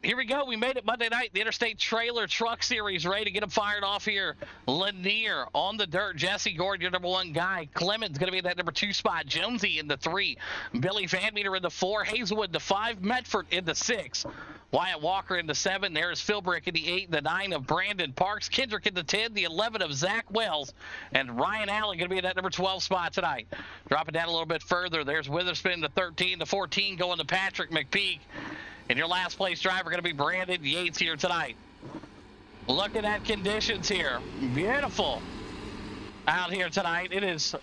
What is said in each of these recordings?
here we go. We made it Monday night. The Interstate Trailer Truck Series ready to get them fired off here. Lanier on the dirt. Jesse Gordon, your number 1 guy. Clemens going to be in that number 2 spot. Jonesy in the 3. Billy Van Meter in the 4. Hazelwood the 5. Medford in the 6. Wyatt Walker in the 7. There's Philbrick in the 8. The 9 of Brandon Parks. Kendrick in the 10. The 11 of Zach Wells. And Ryan Allen going to be in that number 12 spot tonight. Dropping down a little bit further. There's Witherspoon, the 13. The 14 going to Patrick McPeak. And your last place driver going to be Brandon Yates here tonight. Looking at conditions here. Beautiful out here tonight. It is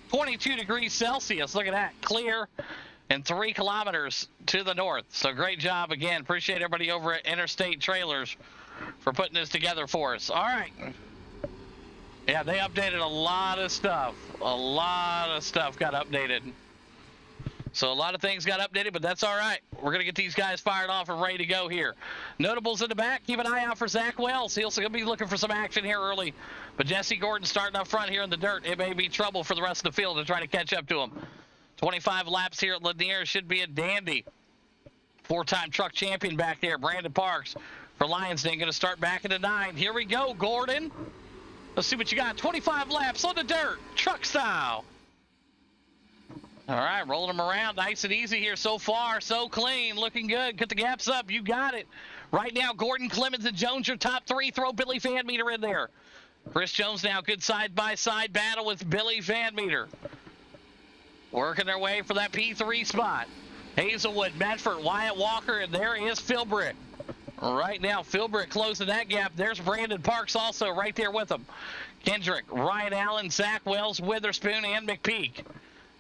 22 degrees Celsius. Look at that. Clear and 3 kilometers to the north. So great job again. Appreciate everybody over at Interstate Trailers for putting this together for us. All right. Yeah, they updated a lot of stuff. A lot of stuff got updated. So a lot of things got updated, but that's all right. We're going to get these guys fired off and ready to go here. Notables in the back. Keep an eye out for Zach Wells. He'll be looking for some action here early. But Jesse Gordon starting up front here in the dirt. It may be trouble for the rest of the field to try to catch up to him. 25 laps here at Lanier. Should be a dandy. 4-time truck champion back there. Brandon Parks for Lionsden. Going to start back into 9. Here we go, Gordon. Let's see what you got. 25 laps on the dirt. Truck style. All right, rolling them around nice and easy here so far. So clean, looking good. Get the gaps up. You got it. Right now, Gordon, Clemens, and Jones, your top 3. Throw Billy Van Meter in there. Chris Jones now, good side-by-side battle with Billy Van Meter. Working their way for that P3 spot. Hazelwood, Medford, Wyatt Walker, and there is Philbrick. Right now, Philbrick closing that gap. There's Brandon Parks also right there with him. Kendrick, Ryan Allen, Zach Wells, Witherspoon, and McPeak.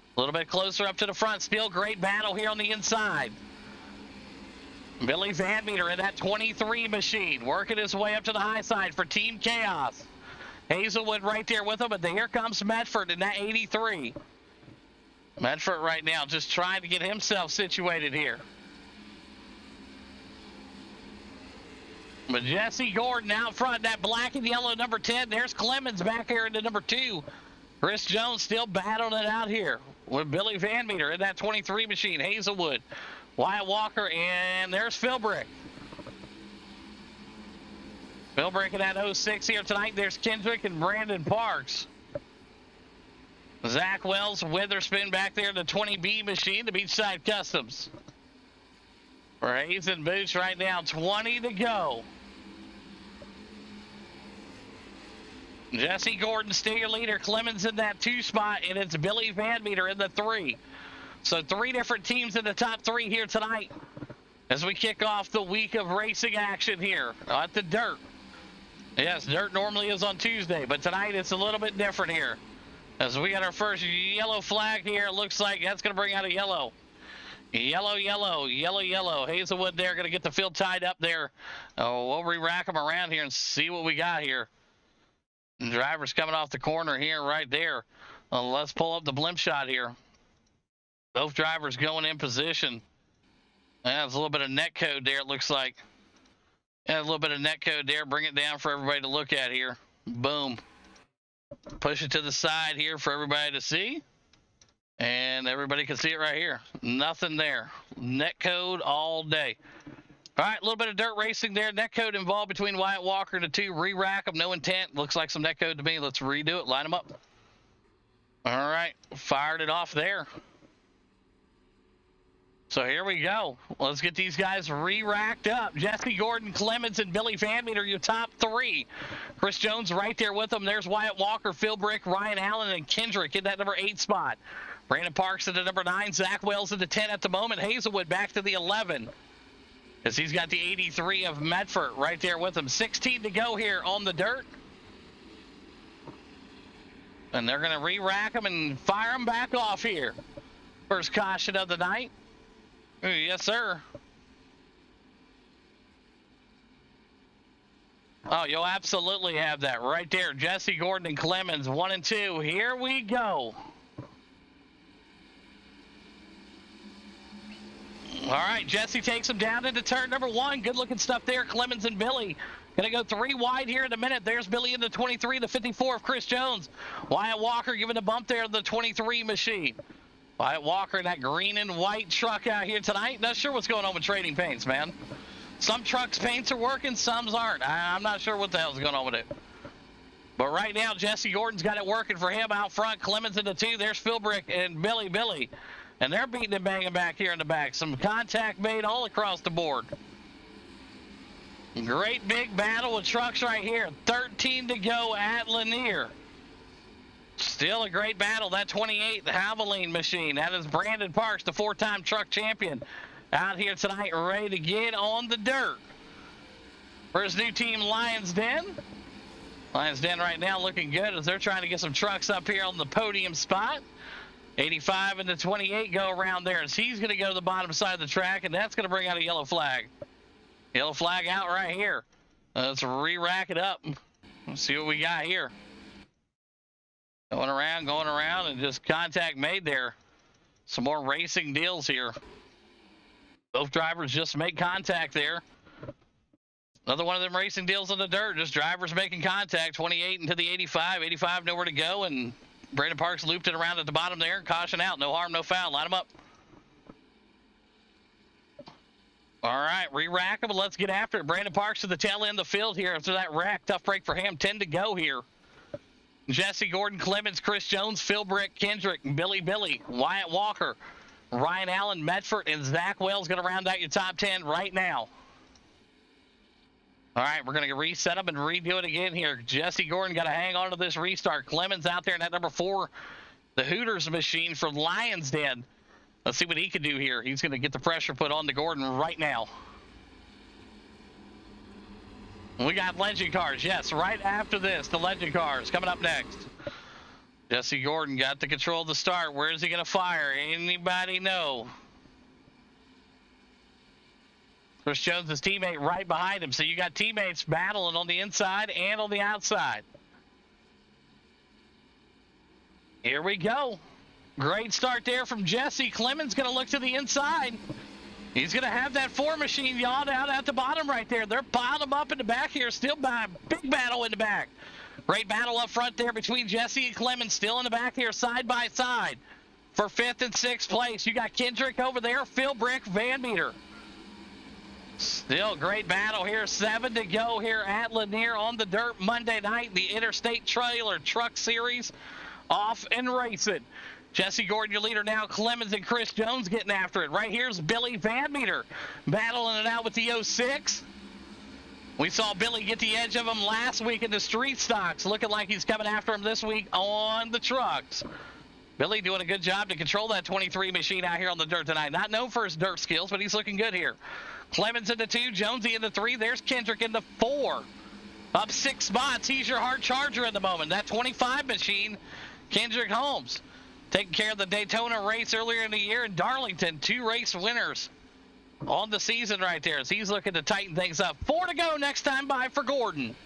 A little bit closer up to the front. Still great battle here on the inside. Billy Van Meter in that 23 machine. Working his way up to the high side for Team Chaos. Hazelwood right there with him. But here comes Medford in that 83. Medford right now just trying to get himself situated here. But Jesse Gordon out front. That black and yellow number 10. There's Clemens back here in the number 2. Chris Jones still battling it out here with Billy Van Meter in that 23 machine. Hazelwood, Wyatt Walker, and there's Philbrick. Philbrick in that 06 here tonight. There's Kendrick and Brandon Parks. Zach Wells, Witherspoon back there in the 20B machine, the Beachside Customs. For Hayes and Boots right now, 20 to go. Jesse Gordon still your leader. Clemens in that 2 spot, and it's Billy Van Meter in the 3. So 3 different teams in the top 3 here tonight as we kick off the week of racing action here at the dirt. Yes, dirt normally is on Tuesday, but tonight it's a little bit different here. As we got our first yellow flag here, it looks like that's going to bring out a yellow. Yellow, yellow, yellow, yellow. Hazelwood there, going to get the field tied up there. We'll re-rack them around here and see what we got here. Driver's coming off the corner here, right there. Let's pull up the blimp shot here. Both drivers going in position. There's a little bit of net code there, it looks like. Yeah, a little bit of net code there. Bring it down for everybody to look at here. Boom. Push it to the side here for everybody to see. And everybody can see it right here. Nothing there. Net code all day. All right, a little bit of dirt racing there. Net code involved between Wyatt Walker and the 2. Re-rack them, no intent. Looks like some net code to me. Let's redo it. Line them up. All right, fired it off there. So here we go. Let's get these guys re-racked up. Jesse Gordon, Clemens, and Billy Van Meter, your top 3. Chris Jones right there with them. There's Wyatt Walker, Philbrick, Ryan Allen, and Kendrick in that number 8 spot. Brandon Parks at the number 9. Zach Wells at the 10 at the moment. Hazelwood back to the 11. As he's got the 83 of Medford right there with him. 16 to go here on the dirt. And they're going to re-rack them and fire them back off here. First caution of the night. Ooh, yes, sir. Oh, you'll absolutely have that right there. Jesse Gordon and Clemens, 1 and 2. Here we go. All right, Jesse takes him down into turn number 1. Good looking stuff there. Clemens and Billy. Gonna go 3 wide here in a minute. There's Billy in the 23, the 54 of Chris Jones. Wyatt Walker giving a bump there in the 23 machine. Wyatt Walker in that green and white truck out here tonight. Not sure what's going on with Trading Paints, man. Some trucks' paints are working, some's aren't. I'm not sure what the hell's going on with it. But right now, Jesse Gordon's got it working for him out front. Clemens in the 2. There's Philbrick and Billy. And they're beating and banging back here in the back. Some contact made all across the board. Great big battle with trucks right here. 13 to go at Lanier. Still a great battle. That 28, the Havoline machine. That is Brandon Parks, the 4-time truck champion, out here tonight, ready to get on the dirt. For his new team, Lions Den. Lions Den right now looking good as they're trying to get some trucks up here on the podium spot. 85 and the 28 go around there as he's going to go to the bottom side of the track, and that's going to bring out a yellow flag. Yellow flag out right here. Let's re-rack it up. Let's see what we got here. Going around, and just contact made there. Some more racing deals here. Both drivers just make contact there. Another one of them racing deals on the dirt. Just drivers making contact. 28 into the 85. 85 nowhere to go, and Brandon Parks looped it around at the bottom there. Caution out. No harm, no foul. Line them up. All right, re-rack them, and let's get after it. Brandon Parks to the tail end of the field here after that rack. Tough break for him. 10 to go here. Jesse Gordon, Clemens, Chris Jones, Philbrick, Kendrick, Billy, Wyatt Walker, Ryan Allen, Medford, and Zach Wells going to round out your top 10 right now. All right, we're going to reset them and redo it again here. Jesse Gordon got to hang on to this restart. Clemens out there in that number 4, the Hooters machine from Lions Den. Let's see what he can do here. He's going to get the pressure put on to Gordon right now. We got legend cars. Yes, right after this, the legend cars coming up next. Jesse Gordon got the control of the start. Where is he going to fire? Anybody know? Chris Jones, his teammate, right behind him. So you got teammates battling on the inside and on the outside. Here we go. Great start there from Jesse. Clemens going to look to the inside. He's going to have that 4 machine yawed out at the bottom right there. They're piled them up in the back here. Still by big battle in the back. Great battle up front there between Jesse and Clemens. Still in the back here, side by side. For 5th and 6th place, you got Kendrick over there, Philbrick, Van Meter. Still great battle here. 7 to go here at Lanier on the dirt Monday night. The Interstate Trailer Truck Series off and racing. Jesse Gordon, your leader now. Clemens and Chris Jones getting after it. Right here's Billy Van Meter battling it out with the 06. We saw Billy get the edge of him last week in the street stocks. Looking like he's coming after him this week on the trucks. Billy doing a good job to control that 23 machine out here on the dirt tonight. Not known for his dirt skills, but he's looking good here. Clemens in the 2, Jonesy in the 3. There's Kendrick in the 4. Up 6 spots. He's your hard charger at the moment. That 25 machine, Kendrick Holmes, taking care of the Daytona race earlier in the year in Darlington. 2 race winners on the season right there as he's looking to tighten things up. 4 to go next time by for Gordon.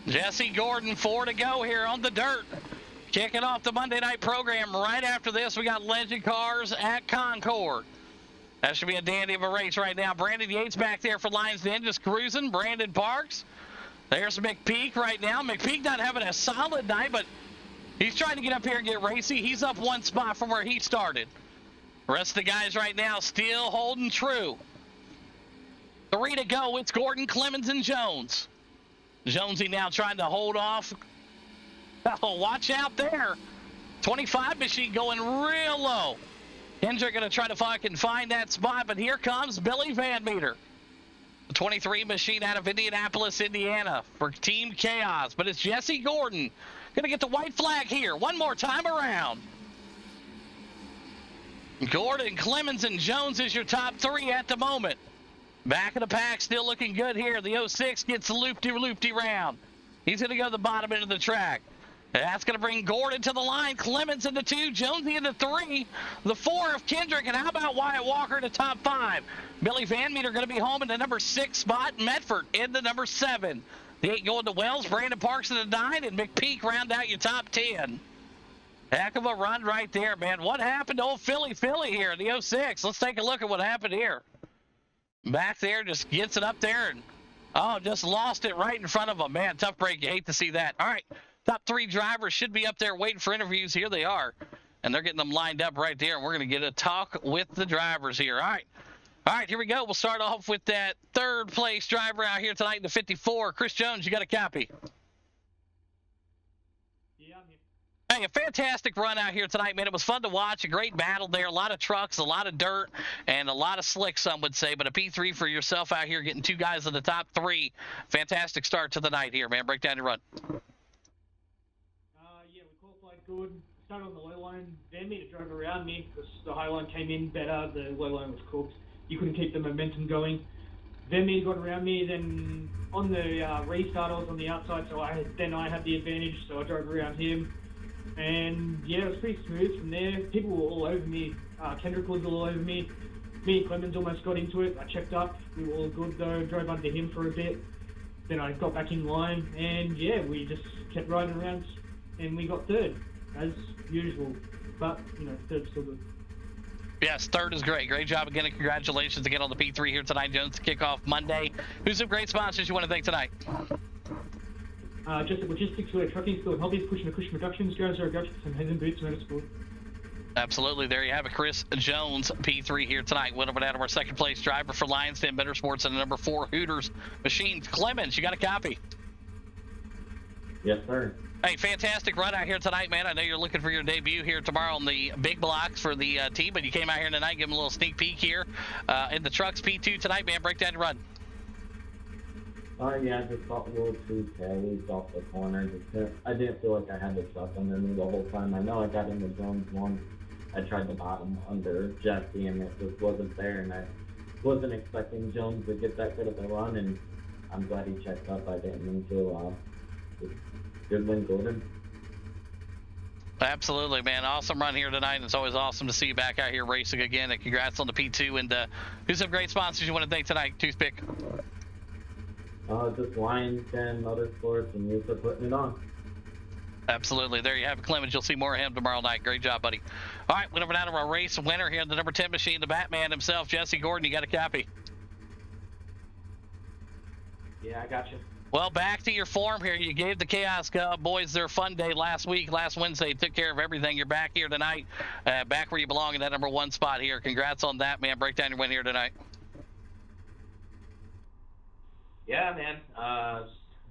Jesse Gordon, 4 to go here on the dirt. Kicking off the Monday night program. Right after this, we got Legend Cars at Concord. That should be a dandy of a race right now. Brandon Yates back there for Lions Den, just cruising. Brandon Parks. There's McPeak right now. McPeak not having a solid night, but he's trying to get up here and get racy. He's up 1 spot from where he started. The rest of the guys right now still holding true. 3 to go. It's Gordon, Clemens, and Jones. Jonesy now trying to hold off. Oh, watch out there. 25 machine going real low. Kendrick going to try to fucking find that spot, but here comes Billy Van Meter. The 23 machine out of Indianapolis, Indiana for Team Chaos. But it's Jesse Gordon going to get the white flag here one more time around. Gordon, Clemens, and Jones is your top 3 at the moment. Back of the pack, still looking good here. The 06 gets the loop-de-loop-de round. He's going to go to the bottom end of the track. That's going to bring Gordon to the line. Clemens in the 2, Jonesy in the 3, the 4 of Kendrick, and how about Wyatt Walker in the top 5? Billy Van Meter going to be home in the number 6 spot. Medford in the number 7. The 8 going to Wells. Brandon Parks in the 9, and McPeak round out your top 10. Heck of a run right there, man. What happened to old Philly here in the 06? Let's take a look at what happened here. Back there, just gets it up there, and just lost it right in front of him. Man, tough break. You hate to see that. All right. Top 3 drivers should be up there waiting for interviews. Here they are. And they're getting them lined up right there. And we're going to get a talk with the drivers here. All right. All right, here we go. We'll start off with that third place driver out here tonight in the 54. Chris Jones, you got a copy? Yeah, I'm here. Hey, a fantastic run out here tonight, man. It was fun to watch. A great battle there. A lot of trucks, a lot of dirt, and a lot of slick, some would say. But a P3 for yourself out here, getting 2 guys in the top 3. Fantastic start to the night here, man. Break down your run. Yeah, we qualified good. Started on the low line. Van Meter drove around me because the high line came in better. The low line was cooked. You couldn't keep the momentum going. Van Meter got around me. Then on the restart, I was on the outside, so I had the advantage. So I drove around him. And yeah, it was pretty smooth from there. People were all over me. Kendrick was all over me. Me and Clemens almost got into it. I checked up. We were all good though. Drove under him for a bit. Then I got back in line, and yeah, we just kept riding around, and we got third, as usual. But you know, third's still good. Yes, third is great. Great job again, and congratulations again on the P3 here tonight, Jones, to kick off Monday. Who's some great sponsors you want to thank tonight? Just logistics, trucking, still hobbies, pushing the cushion reductions, Jones are gadgets, and heads and boots, motorsport. Absolutely. There you have it. Chris Jones, P3 here tonight. Went over down to our second place driver for Lions Den Motorsports and the number 4 Hooters Machines. Clemens, you got a copy? Yes, sir. Hey, fantastic run out here tonight, man. I know you're looking for your debut here tomorrow on the big blocks for the team, but you came out here tonight, give them a little sneak peek here in the trucks P2 tonight, man. Break down your run. Yeah, I just felt a little too careless off the corner. I didn't feel like I had the truck under me the whole time. I know I got in the zones once. I tried the bottom under Jesse, and it just wasn't there, and I wasn't expecting Jones to get that good of a run, and I'm glad he checked up. I didn't mean to. Good win, Gordon. Absolutely, man. Awesome run here tonight, and it's always awesome to see you back out here racing again, and congrats on the P2, and who's some great sponsors you want to thank tonight, Toothpick? Just Lions Den Motorsports, and you for putting it on. Absolutely. There you have it, Clemens. You'll see more of him tomorrow night. Great job, buddy. All right, went over down to our race winner here in the number 10 machine, the Batman himself, Jesse Gordon. You got a copy? Yeah, I got you. Well, back to your form here. You gave the Chaos boys their fun day last Wednesday. Took care of everything. You're back here tonight, back where you belong in that number 1 spot here. Congrats on that, man. Break down your win here tonight. Yeah, man.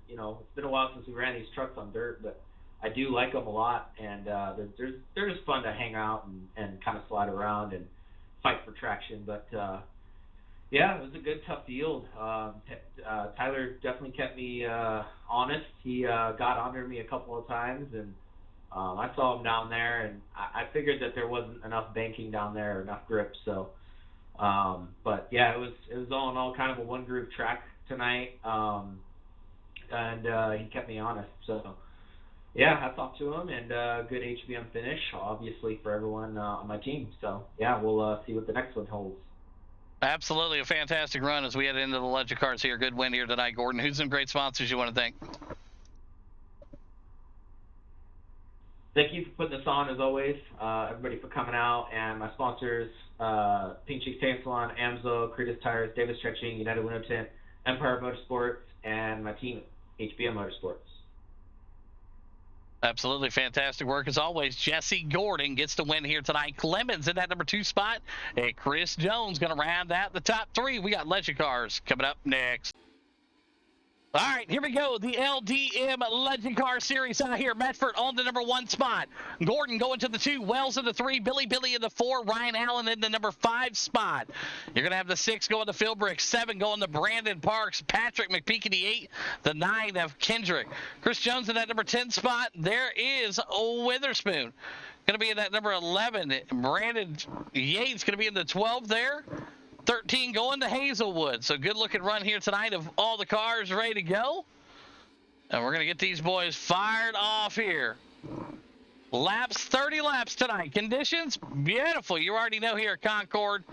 You know, it's been a while since we ran these trucks on dirt, but I do like them a lot, and they're just fun to hang out and kind of slide around and fight for traction. But yeah, it was a good, tough field. Tyler definitely kept me honest. He got under me a couple of times, and I saw him down there, and I figured that there wasn't enough banking down there, or enough grip. So, but yeah, it was all in all kind of a one groove track tonight, and he kept me honest. So yeah, hats off to him, and good HBM finish, obviously, for everyone on my team. So yeah, we'll see what the next one holds. Absolutely a fantastic run as we head into the Legend Cards here. Good win here tonight, Gordon. Who's some great sponsors you want to thank? Thank you for putting this on, as always. Everybody for coming out, and my sponsors, Pink Cheeks Tan Salon, Amzo, Cretus Tires, Davis Stretching, United Window Tint, Empire Motorsports, and my team, HBM Motorsports. Absolutely fantastic work as always. Jesse Gordon gets to win here tonight. Clemens in that number 2 spot, and Chris Jones going to round out the top 3. We got Legend Cars coming up next. All right, here we go. The LDM Legend Car Series out here. Medford on the number 1 spot. Gordon going to the 2. Wells in the 3. Billy in the 4. Ryan Allen in the number 5 spot. You're going to have the 6 going to Philbrick. 7 going to Brandon Parks. Patrick McPeak the 8. The 9 of Kendrick. Chris Jones in that number 10 spot. There is Witherspoon. Going to be in that number 11. Brandon Yates going to be in the 12 there. 13 going to Hazelwood. So good looking run here tonight of all the cars ready to go. And we're going to get these boys fired off here. Laps, 30 laps tonight. Conditions, beautiful. You already know here at Concord.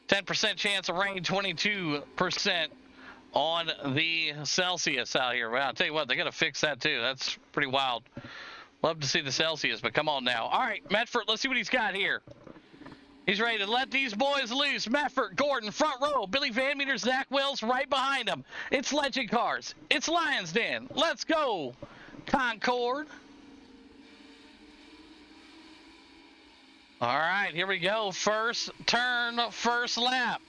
10% chance of rain, 22% on the Celsius out here. Well, I'll tell you what, they're going to fix that too. That's pretty wild. Love to see the Celsius, but come on now. All right, Medford, let's see what he's got here. He's ready to let these boys loose. Medford, Gordon, front row. Billy Van Meter, Zach Wells right behind him. It's Legend Cars. It's Lions Den. Let's go, Concord. All right, here we go. First turn, first lap.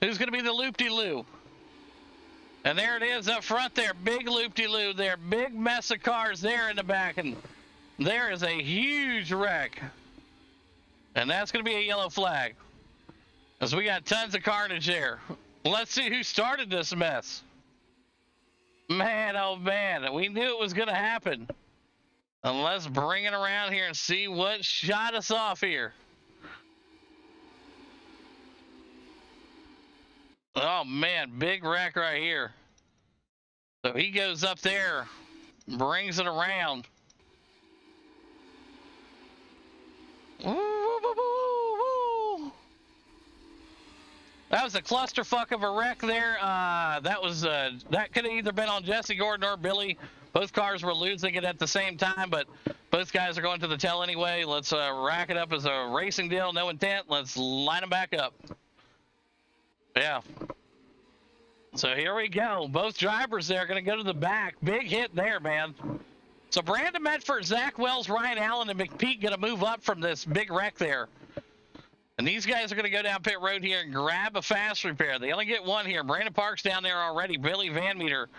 Who's going to be the loop-de-loo? And there it is up front there. Big loop-de-loo there. Big mess of cars there in the back. And there is a huge wreck. And that's going to be a yellow flag. As we got tons of carnage there. Let's see who started this mess. Man, oh man. We knew it was going to happen. And let's bring it around here and see what shot us off here. Oh man, big wreck right here. So he goes up there, brings it around. Woo, woo, woo, woo, woo. That was a clusterfuck of a wreck there. That could have either been on Jesse Gordon or Billy. Both cars were losing it at the same time, but both guys are going to the tail anyway. Let's rack it up as a racing deal, no intent. Let's line them back up. Yeah. So here we go. Both drivers there are going to go to the back. Big hit there, man. So Brandon Medford, Zach Wells, Ryan Allen, and McPeak going to move up from this big wreck there. And these guys are going to go down pit road here and grab a fast repair. They only get one here. Brandon Parks down there already. Billy Van Meter,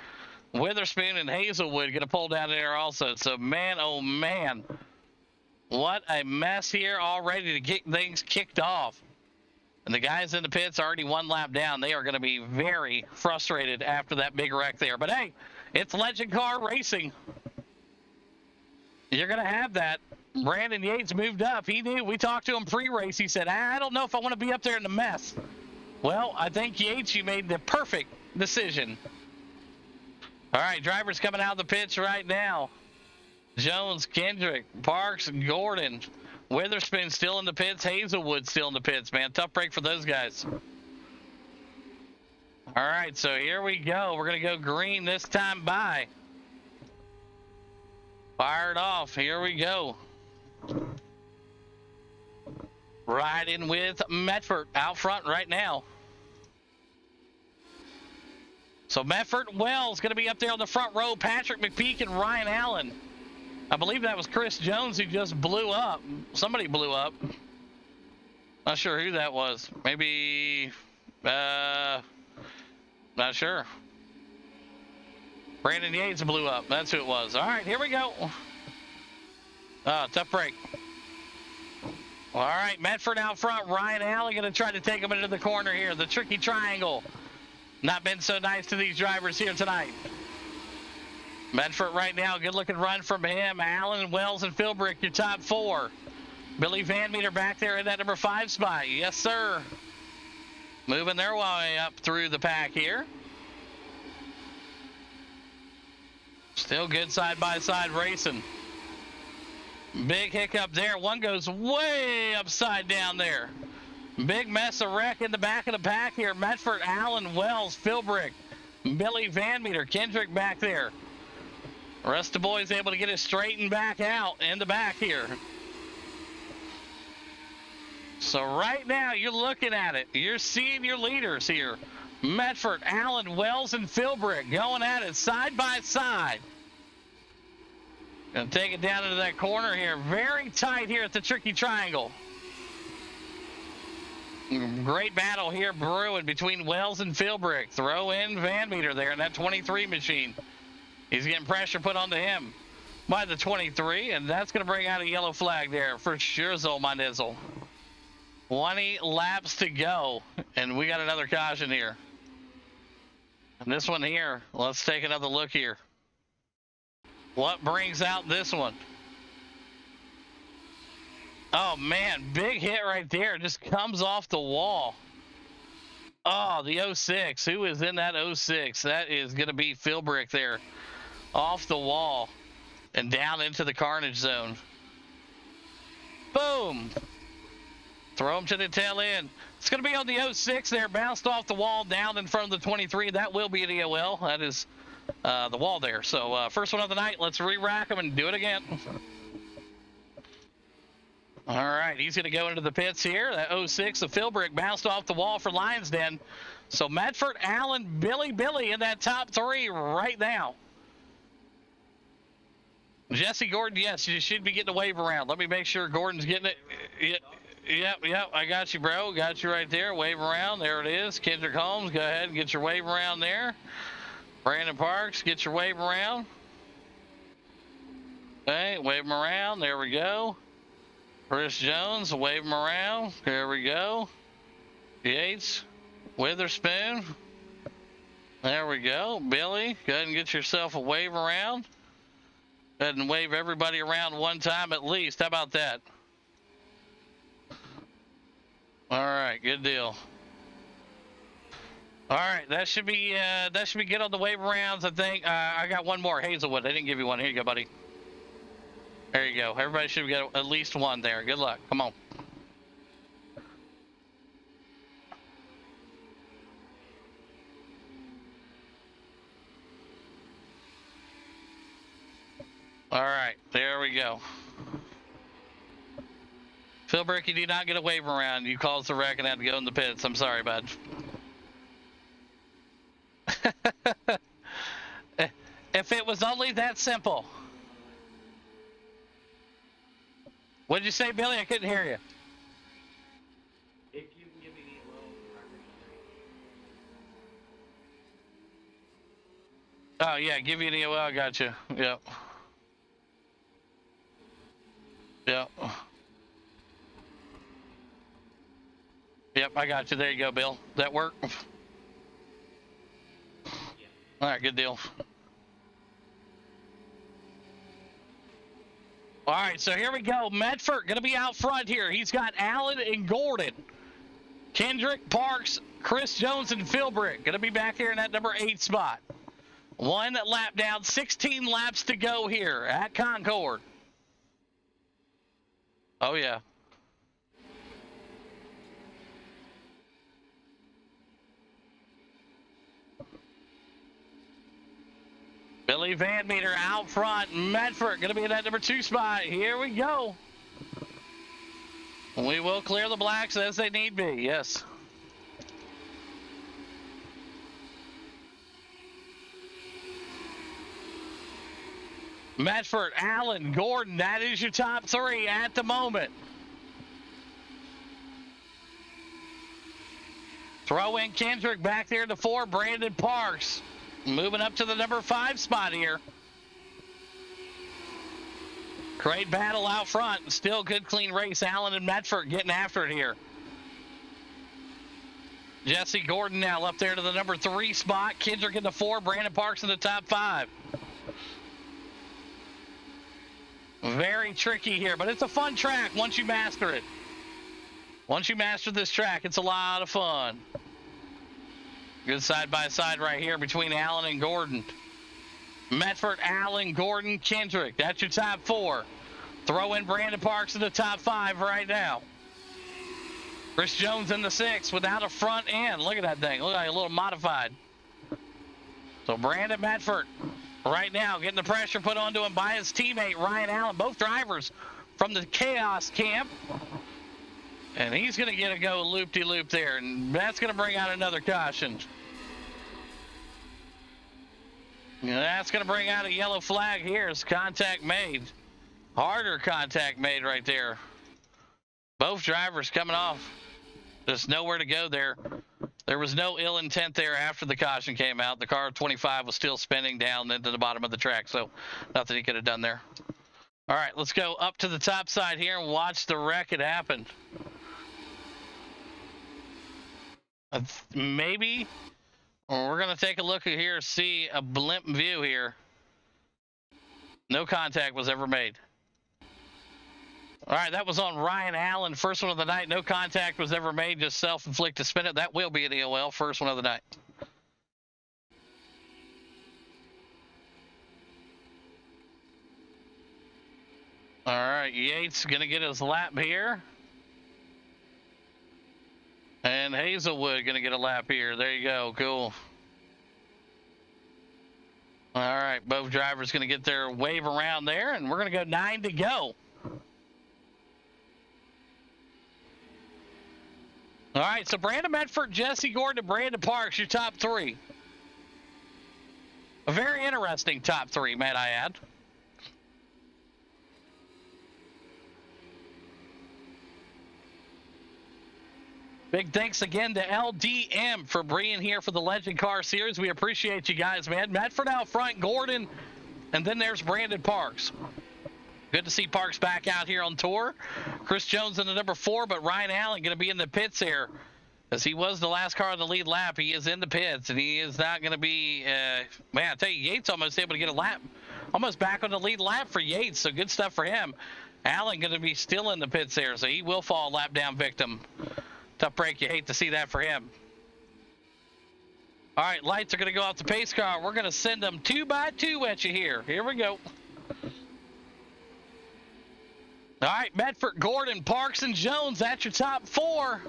Witherspoon, and Hazelwood going to pull down there also. So, man, oh, man. What a mess here already to get things kicked off. And the guys in the pits are already one lap down. They are going to be very frustrated after that big wreck there. But, hey, it's Legend Car Racing. You're going to have that. Brandon Yates moved up. He knew. We talked to him pre-race. He said, I don't know if I want to be up there in the mess. Well, I think, Yates, you made the perfect decision. All right, drivers coming out of the pits right now. Jones, Kendrick, Parks, Gordon, Witherspoon still in the pits. Hazelwood still in the pits, man. Tough break for those guys. All right, so here we go. We're going to go green this time by. Fired off. Here we go. Riding with Medford out front right now. So Medford Wells going to be up there on the front row. Patrick McPeak and Ryan Allen. I believe that was Chris Jones who just blew up. Somebody blew up. Not sure who that was. Maybe, not sure. Brandon Yates blew up. That's who it was. All right, here we go. Tough break. All right, Medford out front. Ryan Allen going to try to take him into the corner here. The tricky triangle. Not been so nice to these drivers here tonight. Medford right now, good looking run from him. Allen, Wells, and Philbrick, your top four. Billy Van Meter back there in that number 5 spot. Yes, sir. Moving their way up through the pack here. Still good side-by-side racing. Big hiccup there. One goes way upside down there. Big mess of wreck in the back of the pack here. Medford, Allen, Wells, Philbrick, Billy Van Meter, Kendrick back there. The rest of the boys able to get it straightened back out in the back here. So right now you're looking at it. You're seeing your leaders here. Medford, Allen, Wells, and Philbrick going at it side by side. Gonna take it down into that corner here. Very tight here at the tricky triangle. Great battle here brewing between Wells and Philbrick. Throw in Van Meter there in that 23 machine. He's getting pressure put onto him by the 23, and that's going to bring out a yellow flag there for Scherzel, my nizzle. 20 laps to go, and we got another caution here. And this one here, let's take another look here. What brings out this one? Oh, man, big hit right there. Just comes off the wall. Oh, the 06. Who is in that 06? That is going to be Philbrick there. Off the wall and down into the carnage zone. Boom. Throw him to the tail end. It's going to be on the 06 there. Bounced off the wall down in front of the 23. That will be an EOL. That is the wall there. So first one of the night. Let's re-rack them and do it again. All right, he's going to go into the pits here. That 06 of Philbrick bounced off the wall for Lions Den. So Medford, Allen, Billy in that top 3 right now. Jesse Gordon, yes, you should be getting a wave around. Let me make sure Gordon's getting it. Yep, I got you, bro. Got you right there. Wave around. There it is. Kendrick Holmes, go ahead and get your wave around there. Brandon Parks, get your wave around. Okay, wave him around. There we go. Chris Jones, wave him around. There we go. Yates, Witherspoon. There we go. Billy, go ahead and get yourself a wave around. Go ahead and wave everybody around one time at least. How about that? All right, good deal. All right, that should be good on the wave rounds. I think I got one more. Hazelwood, I didn't give you one. Here you go, buddy. There you go. Everybody should get at least one there. Good luck. Come on. All right, there we go. Philbrick, you did not get a wave around. You caused the wreck and had to go in the pits. I'm sorry, bud. If it was only that simple. What'd you say, Billy? I couldn't hear you. If you can give me the Oh, yeah, give you an EOL. I got you. Yep. Yep. Yep, I got you. There you go, Bill. That work? All right, good deal. All right, so here we go. Medford going to be out front here. He's got Allen and Gordon. Kendrick, Parks, Chris Jones, and Philbrick going to be back here in that number 8 spot. 1 lap down, 16 laps to go here at Concord. Oh, yeah. Billy Van Meter out front. Medford going to be in that number 2 spot. Here we go. We will clear the blacks as they need be. Yes. Medford, Allen, Gordon, that is your top 3 at the moment. Throw in Kendrick back there to 4. Brandon Parks moving up to the number 5 spot here. Great battle out front. Still good, clean race. Allen and Medford getting after it here. Jesse Gordon now up there to the number 3 spot. Kendrick in the 4. Brandon Parks in the top 5. Very tricky here, but it's a fun track once you master it. Once you master this track, it's a lot of fun. Good side-by-side right here between Allen and Gordon. Medford, Allen, Gordon, Kendrick. That's your top 4. Throw in Brandon Parks in the top 5 right now. Chris Jones in the 6 without a front end. Look at that thing. Look like a little modified. So Brandon Medford right now getting the pressure put onto him by his teammate Ryan Allen. Both drivers from the Chaos camp. And he's going to get a go loop-de-loop there. And that's going to bring out another caution. And that's going to bring out a yellow flag here as contact made. Harder contact made right there. Both drivers coming off. There's nowhere to go there. There was no ill intent there after the caution came out. The car 25 was still spinning down into the bottom of the track, so nothing he could have done there. All right, let's go up to the top side here and watch the wreck it happen. Maybe we're going to take a look at here, see a blimp view here. No contact was ever made. All right, that was on Ryan Allen, first one of the night. No contact was ever made, just self-inflicted spin it. That will be an EOL, first one of the night. All right, Yates going to get his lap here. And Hazelwood going to get a lap here. There you go. Cool. All right, both drivers going to get their wave around there, and we're going to go 9 to go. All right, so Brandon Medford, Jesse Gordon, and Brandon Parks, your top 3. A very interesting top 3, might I add. Big thanks again to LDM for being here for the Legend Car Series. We appreciate you guys, man. Medford out front, Gordon, and then there's Brandon Parks. Good to see Parks back out here on tour. Chris Jones in the number 4, but Ryan Allen going to be in the pits here. As he was the last car on the lead lap, he is in the pits, and he is not going to be, man, I tell you, Yates almost able to get a lap, almost back on the lead lap for Yates, so good stuff for him. Allen going to be still in the pits there, so he will fall lap down victim. Tough break. You hate to see that for him. All right, lights are going to go off the pace car. We're going to send them 2 by 2 at you here. Here we go. All right, Medford, Gordon, Parks, and Jones. That's your top 4.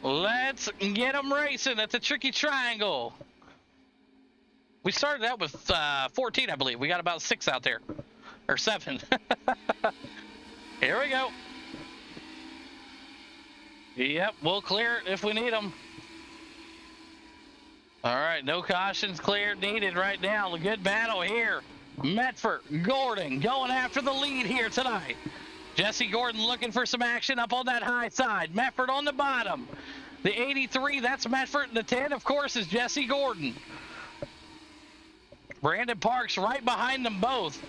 Let's get them racing. That's a tricky triangle. We started out with 14, I believe. We got about 6 out there. Or 7. Here we go. Yep, we'll clear it if we need them. All right, no cautions cleared needed right now. A good battle here. Medford, Gordon going after the lead here tonight. Jesse Gordon looking for some action up on that high side. Medford on the bottom. The 83, that's Medford. The 10, of course, is Jesse Gordon. Brandon Parks right behind them both.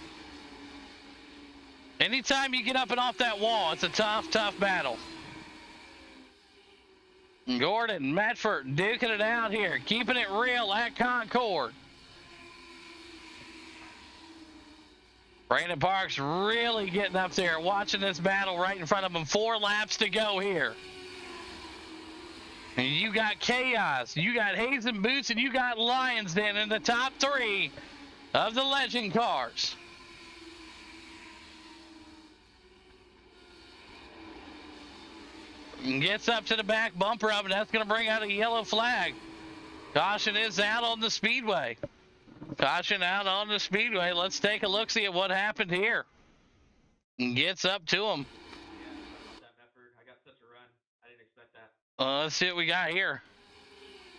Anytime you get up and off that wall, it's a tough, tough battle. Gordon, Medford, duking it out here, keeping it real at Concord. Brandon Parks really getting up there, watching this battle right in front of him. 4 laps to go here. And you got Chaos, you got Hayes and Boots, and you got Lions Den in the top 3 of the Legend cars. Gets up to the back bumper of it. That's going to bring out a yellow flag. Caution is out on the speedway. Caution out on the speedway. Let's take a look, see at what happened here. Gets up to him. I got such a run. I didn't expect that. Let's see what we got here.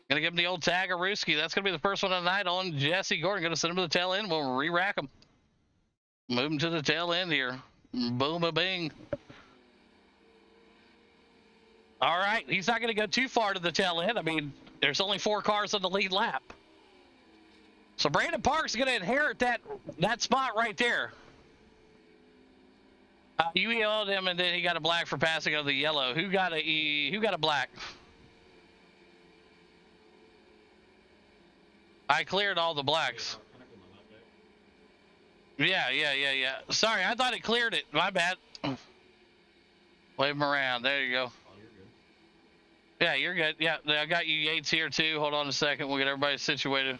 Gonna give him the old Tagarooski. That's gonna be the first one of the night on Jesse Gordon. Gonna send him to the tail end. We'll re-rack him. Move him to the tail end here. Boom-a-bing. All right, he's not going to go too far to the tail end. I mean, there's only 4 cars on the lead lap. So Brandon Parks is going to inherit that spot right there. You yelled him, and then he got a black for passing on the yellow. Who got a black? I cleared all the blacks. Yeah. Sorry, I thought it cleared it. My bad. Wave him around. There you go. Yeah, you're good. Yeah, I got you Yates here too. Hold on a second. We'll get everybody situated.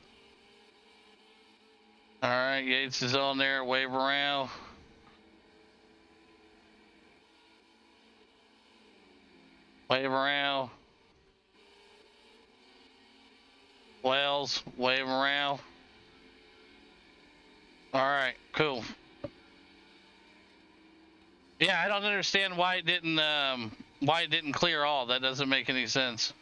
All right, Yates is on there. Wave around. Wave around. Wells, wave around. All right, cool. Yeah, I don't understand why it didn't clear all. That doesn't make any sense.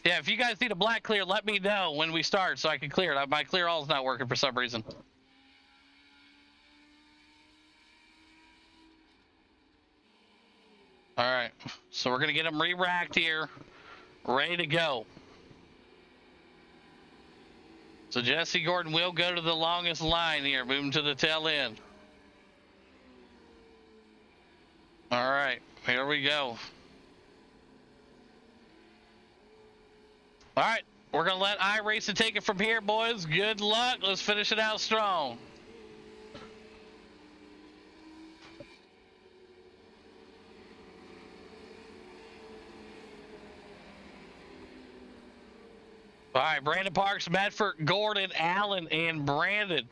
Yeah, if you guys need a black clear, let me know when we start so I can clear it. My clear all is not working for some reason. All right, so we're going to get them re-racked here, ready to go. So Jesse Gordon will go to the longest line here, moving to the tail end. All right, here we go. All right, we're going to let iRacing take it from here, boys. Good luck. Let's finish it out strong. All right, Brandon Parks, Medford, Gordon, Allen, and Brandon.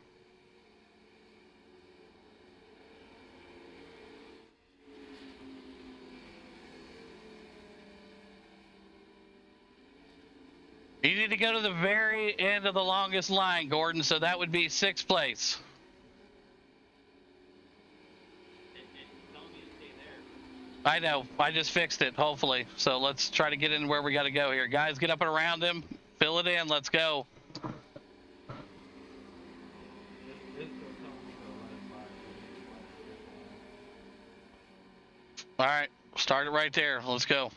You need to go to the very end of the longest line, Gordon, so that would be 6th place. I know. I just fixed it, hopefully. So let's try to get in where we got to go here. Guys, get up and around him. Fill it in. Let's go. All right, start it right there. Let's go.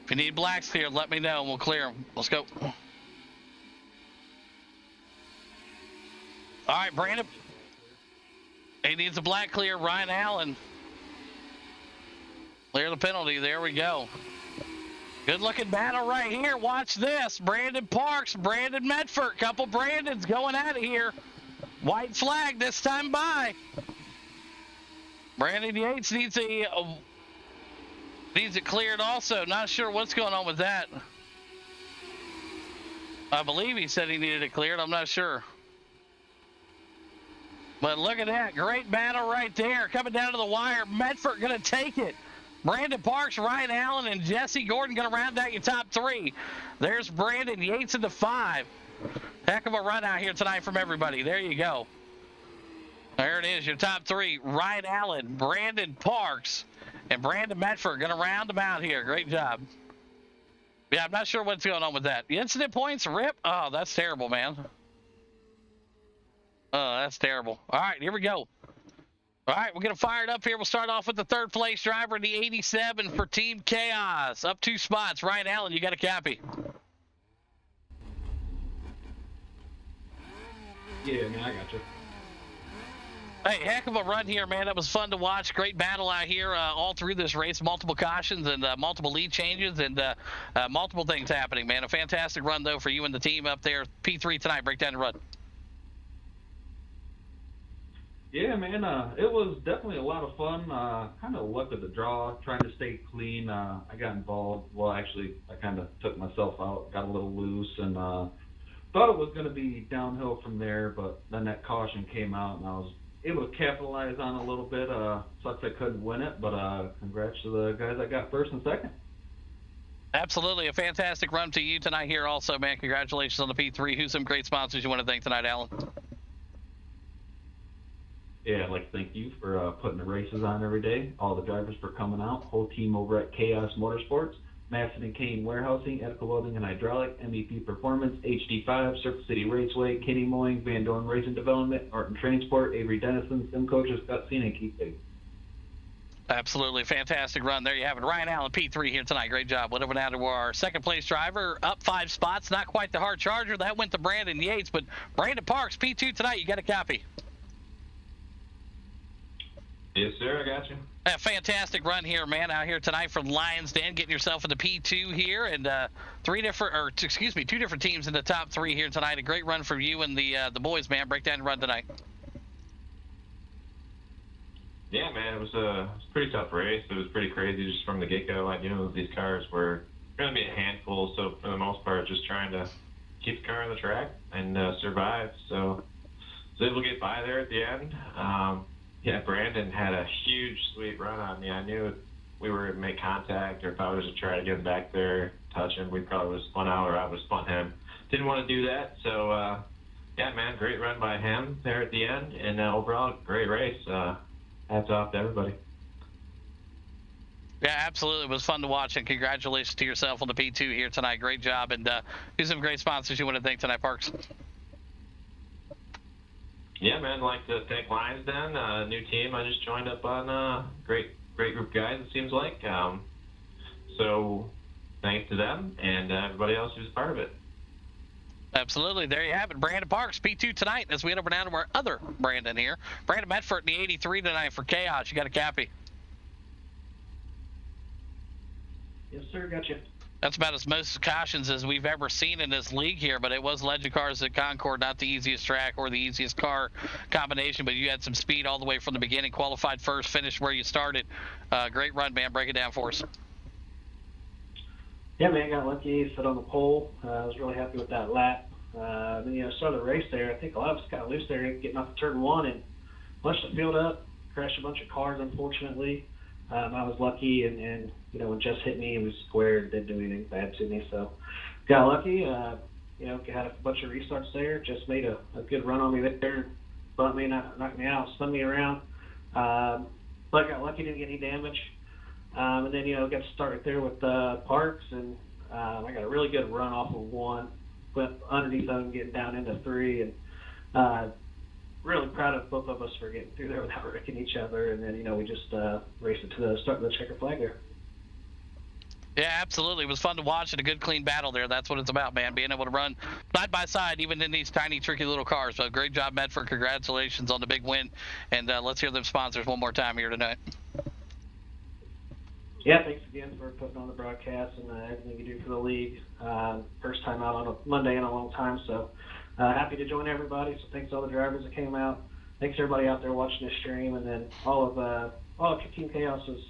If you need blacks cleared, let me know and we'll clear them. Let's go. All right, Brandon. He needs a black clear. Ryan Allen. Clear the penalty. There we go. Good looking battle right here. Watch this. Brandon Parks, Brandon Medford. Couple Brandons going at it here. White flag this time by. Brandon Yates needs it cleared also. Not sure what's going on with that. I believe he said he needed it cleared. I'm not sure. But look at that. Great battle right there. Coming down to the wire. Medford going to take it. Brandon Parks, Ryan Allen, and Jesse Gordon going to round out your top three. There's Brandon Yates in the 5. Heck of a run out here tonight from everybody. There you go. There it is, your top 3. Ryan Allen, Brandon Parks, and Brandon Medford going to round them out here. Great job. Yeah, I'm not sure what's going on with that. The incident points, rip. Oh, that's terrible, man. Oh, that's terrible. All right, here we go. All right, we're going to fire it up here. We'll start off with the 3rd place driver, the 87 for Team Chaos. Up 2 spots. Ryan Allen, you got a copy. Yeah, man, I got you. Hey, heck of a run here, man. That was fun to watch. Great battle out here all through this race. Multiple cautions and multiple lead changes and multiple things happening, man. A fantastic run, though, for you and the team up there. P3 tonight. Break down the run. Yeah, man, it was definitely a lot of fun. Kind of luck of the draw, trying to stay clean. I got involved. Well, actually, I kind of took myself out, got a little loose, and thought it was going to be downhill from there, but then that caution came out, and I was able to capitalize on it a little bit. Sucks I couldn't win it, but congrats to the guys that got 1st and 2nd. Absolutely. A fantastic run to you tonight here also, man. Congratulations on the P3. Who's some great sponsors you want to thank tonight, Alan? Yeah, I'd like to thank you for putting the races on every day, all the drivers for coming out, whole team over at Chaos Motorsports, Madison and Kane Warehousing, Edical Welding and Hydraulic, MEP Performance, HD5, Circle City Raceway, Kenny Mowing, Van Dorn Racing Development, Art Transport, Avery Dennison, Sim Coaches, Scott Cena, and Keith Big. Absolutely. Fantastic run. There you have it. Ryan Allen, P3 here tonight. Great job. Went over now to our 2nd place driver, up 5 spots. Not quite the hard charger. That went to Brandon Yates, but Brandon Parks, P2 tonight. You got a copy. Yes, sir. I got you. A fantastic run here, man, out here tonight from Lions Den, getting yourself in the P2 here, and 2 different teams in the top 3 here tonight. A great run from you and the boys, man. Break down and run tonight. Yeah, man, it was a pretty tough race. It was pretty crazy just from the get-go. I knew these cars were going to be a handful, so for the most part, just trying to keep the car on the track and survive. So I was able to get by there at the end. Yeah, Brandon had a huge, sweet run on me. I knew if we were to make contact or if I was to try to get him back there, touch him, we probably would have spun out or I would have spun him. Didn't want to do that. So, yeah, man, great run by him there at the end. And overall, great race. Hats off to everybody. Yeah, absolutely. It was fun to watch, and congratulations to yourself on the P2 here tonight. Great job. And who's some great sponsors you want to thank tonight, Parks? Yeah, man, I'd like to thank Lions Den, a new team I just joined up on. Great group of guys, it seems like. So thanks to them and everybody else who's a part of it. Absolutely. There you have it. Brandon Parks, P2 tonight, as we head over down to our other Brandon here. Brandon Medford in the 83 tonight for Chaos. You got a copy? Yes, sir. Gotcha. That's about as most cautions as we've ever seen in this league here, but it was Legend Cars at Concord, not the easiest track or the easiest car combination, but you had some speed all the way from the beginning, qualified first, finished where you started. Great run, man. Break it down for us. Yeah, man, got lucky, sit on the pole. I was really happy with that lap. Then, started the race there. I think a lot of us got loose there getting off turn 1 and punched the field up, crashed a bunch of cars, unfortunately. I was lucky, and when Jess hit me, it was squared, didn't do anything bad to me. So got lucky, had a bunch of restarts there, just made a good run on me there, bumped me, knocked me out, spun me around. But got lucky, didn't get any damage. And then, got to start right there with Parks, and I got a really good run off of 1, went underneath of him, getting down into 3, and really proud of both of us for getting through there without wrecking each other, and then we just raced it to the start of the checker flag there. Yeah, absolutely. It was fun to watch and a good, clean battle there. That's what it's about, man. Being able to run side by side, even in these tiny, tricky little cars. So great job, Medford. Congratulations on the big win. And let's hear them sponsors one more time here tonight. Yeah, thanks again for putting on the broadcast and everything you do for the league. First time out on a Monday in a long time, so happy to join everybody. So thanks to all the drivers that came out. Thanks to everybody out there watching this stream, and then all of Team Chaos's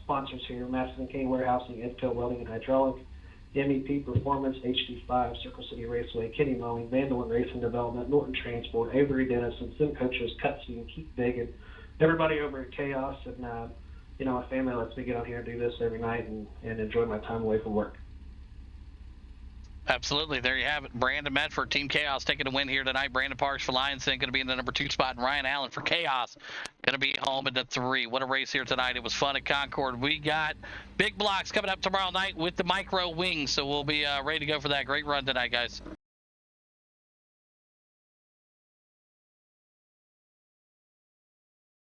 sponsors here: Madison King Warehousing, Edco Welding and Hydraulic, MEP Performance, HD5, Circle City Raceway, Kitty Mowing, Vandalin Racing Development, Norton Transport, Avery Dennison, Sim Coaches, Cutscene, Keith Biggin, everybody over at Chaos, and my family lets me get on here and do this every night and enjoy my time away from work. Absolutely. There you have it. Brandon Medford, Team Chaos, taking a win here tonight. Brandon Parks for Lions going to be in the number 2 spot, and Ryan Allen for Chaos going to be home in the 3. What a race here tonight. It was fun at Concord. We got big blocks coming up tomorrow night with the micro wings, so we'll be ready to go for that. Great run tonight, guys.